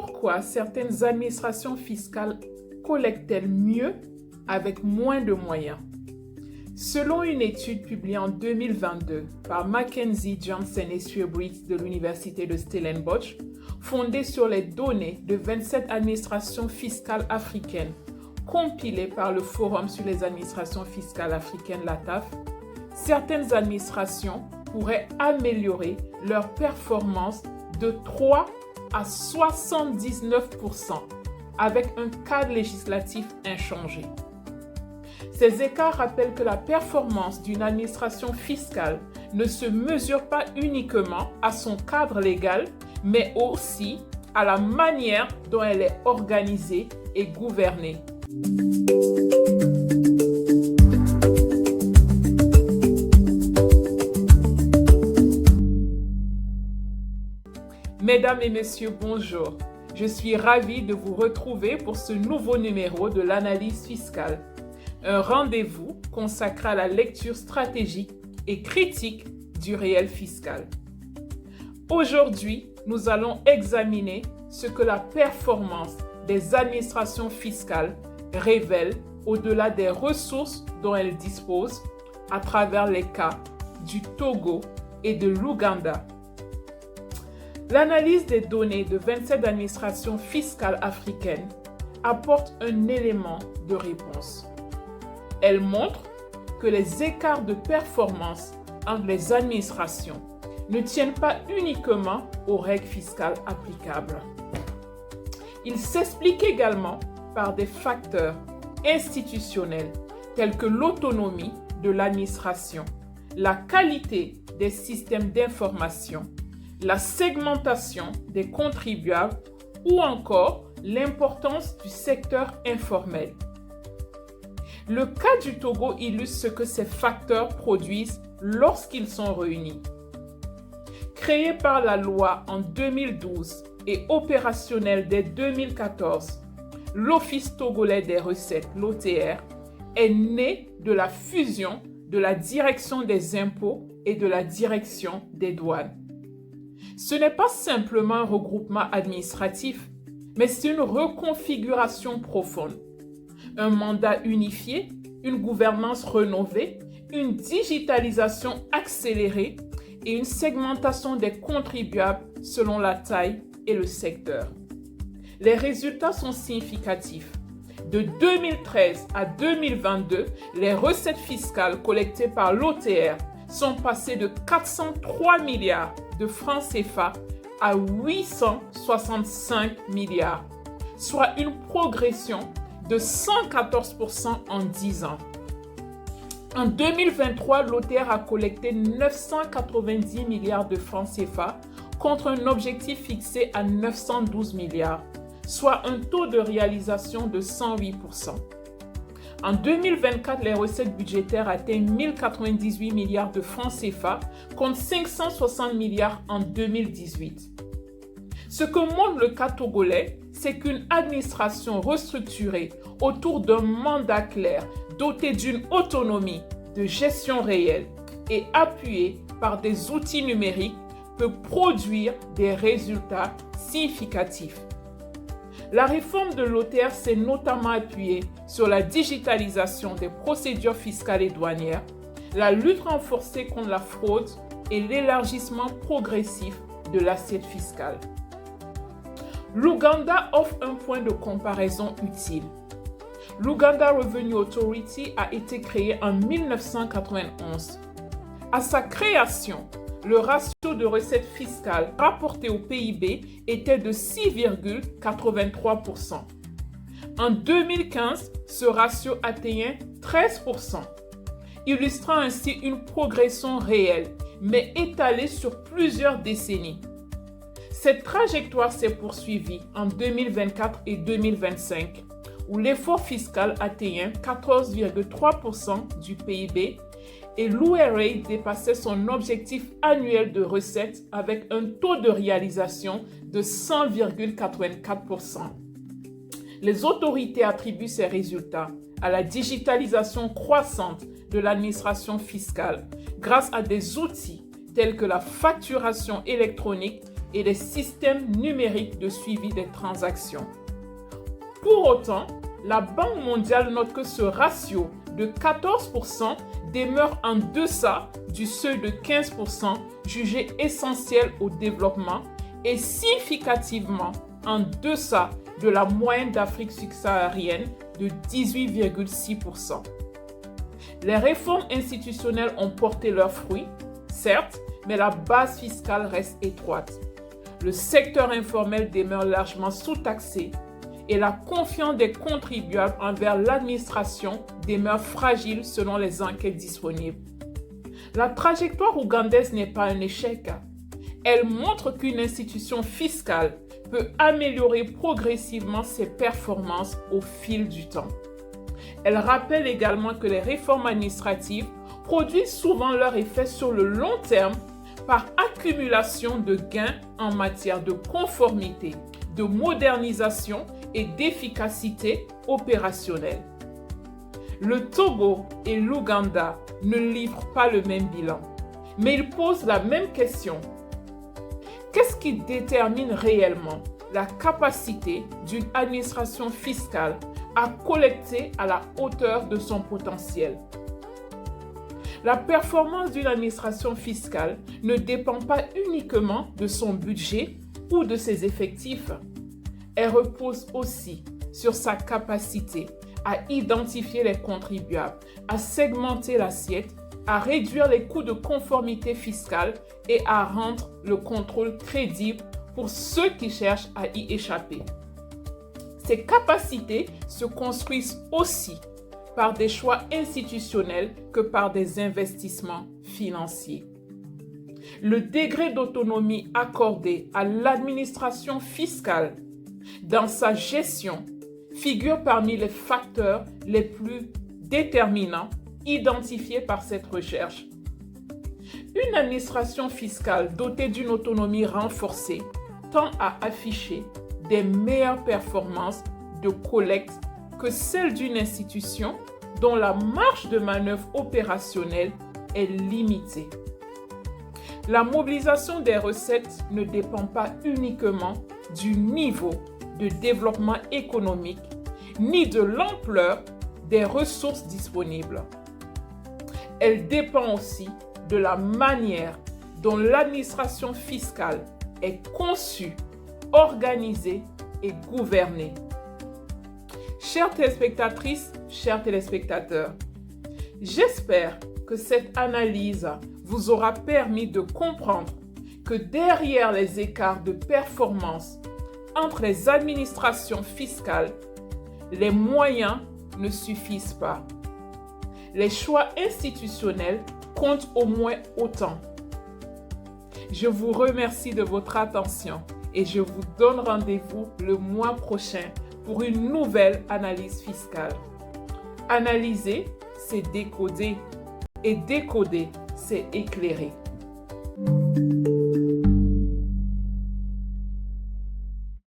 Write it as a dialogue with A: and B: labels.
A: pourquoi certaines administrations fiscales collectent-elles mieux avec moins de moyens? Selon une étude publiée en 2022 par Mackenzie Johnson et Swebrits de l'Université de Stellenbosch, fondée sur les données de 27 administrations fiscales africaines, compilées par le Forum sur les administrations fiscales africaines, l'ATAF, certaines administrations pourraient améliorer leur performance de 3 à 79% avec un cadre législatif inchangé. Ces écarts rappellent que la performance d'une administration fiscale ne se mesure pas uniquement à son cadre légal, mais aussi à la manière dont elle est organisée et gouvernée. Mesdames et messieurs, bonjour. Je suis ravie de vous retrouver pour ce nouveau numéro de l'analyse fiscale. Un rendez-vous consacré à la lecture stratégique et critique du réel fiscal. Aujourd'hui, nous allons examiner ce que la performance des administrations fiscales révèle au-delà des ressources dont elles disposent à travers les cas du Togo et de l'Ouganda. L'analyse des données de 27 administrations fiscales africaines apporte un élément de réponse. Elle montre que les écarts de performance entre les administrations ne tiennent pas uniquement aux règles fiscales applicables. Ils s'expliquent également par des facteurs institutionnels tels que l'autonomie de l'administration, la qualité des systèmes d'information, la segmentation des contribuables ou encore l'importance du secteur informel. Le cas du Togo illustre ce que ces facteurs produisent lorsqu'ils sont réunis. Créé par la loi en 2012 et opérationnel dès 2014, l'Office togolais des recettes, l'OTR, est né de la fusion de la direction des impôts et de la direction des douanes. Ce n'est pas simplement un regroupement administratif, mais c'est une reconfiguration profonde. Un mandat unifié, une gouvernance rénovée, une digitalisation accélérée et une segmentation des contribuables selon la taille et le secteur. Les résultats sont significatifs. De 2013 à 2022, les recettes fiscales collectées par l'OTR sont passées de 403 milliards de francs CFA à 865 milliards, soit une progression de 114% en 10 ans. En 2023, l'OTR a collecté 990 milliards de francs CFA contre un objectif fixé à 912 milliards, soit un taux de réalisation de 108%. En 2024, les recettes budgétaires atteignent 1098 milliards de francs CFA contre 560 milliards en 2018. Ce que montre le cas togolais, c'est qu'une administration restructurée autour d'un mandat clair, dotée d'une autonomie de gestion réelle et appuyée par des outils numériques peut produire des résultats significatifs. La réforme de l'OTR s'est notamment appuyée sur la digitalisation des procédures fiscales et douanières, la lutte renforcée contre la fraude et l'élargissement progressif de l'assiette fiscale. L'Ouganda offre un point de comparaison utile. L'Uganda Revenue Authority a été créée en 1991. À sa création, le ratio de recettes fiscales rapportées au PIB était de 6,83%. En 2015, ce ratio atteignait 13%, illustrant ainsi une progression réelle, mais étalée sur plusieurs décennies. Cette trajectoire s'est poursuivie en 2024 et 2025, où l'effort fiscal atteignait 14,3% du PIB et l'URA dépassait son objectif annuel de recettes avec un taux de réalisation de 100,84%. Les autorités attribuent ces résultats à la digitalisation croissante de l'administration fiscale grâce à des outils tels que la facturation électronique et des systèmes numériques de suivi des transactions. Pour autant, la Banque mondiale note que ce ratio de 14% demeure en deçà du seuil de 15% jugé essentiel au développement et significativement en deçà de la moyenne d'Afrique subsaharienne de 18,6%. Les réformes institutionnelles ont porté leurs fruits, certes, mais la base fiscale reste étroite. Le secteur informel demeure largement sous-taxé et la confiance des contribuables envers l'administration demeure fragile selon les enquêtes disponibles. La trajectoire ougandaise n'est pas un échec. Elle montre qu'une institution fiscale peut améliorer progressivement ses performances au fil du temps. Elle rappelle également que les réformes administratives produisent souvent leur effet sur le long terme par accumulation de gains en matière de conformité, de modernisation et d'efficacité opérationnelle. Le Togo et l'Ouganda ne livrent pas le même bilan, mais ils posent la même question. Qu'est-ce qui détermine réellement la capacité d'une administration fiscale à collecter à la hauteur de son potentiel? La performance d'une administration fiscale ne dépend pas uniquement de son budget ou de ses effectifs. Elle repose aussi sur sa capacité à identifier les contribuables, à segmenter l'assiette, à réduire les coûts de conformité fiscale et à rendre le contrôle crédible pour ceux qui cherchent à y échapper. Ces capacités se construisent aussi par des choix institutionnels que par des investissements financiers. Le degré d'autonomie accordé à l'administration fiscale dans sa gestion figure parmi les facteurs les plus déterminants identifiés par cette recherche. Une administration fiscale dotée d'une autonomie renforcée tend à afficher des meilleures performances de collecte que celle d'une institution dont la marge de manœuvre opérationnelle est limitée. La mobilisation des recettes ne dépend pas uniquement du niveau de développement économique ni de l'ampleur des ressources disponibles. Elle dépend aussi de la manière dont l'administration fiscale est conçue, organisée et gouvernée. Chères téléspectatrices, chers téléspectateurs, j'espère que cette analyse vous aura permis de comprendre que derrière les écarts de performance entre les administrations fiscales, les moyens ne suffisent pas. Les choix institutionnels comptent au moins autant. Je vous remercie de votre attention et je vous donne rendez-vous le mois prochain pour une nouvelle analyse fiscale. Analyser, c'est décoder et décoder, c'est éclairer.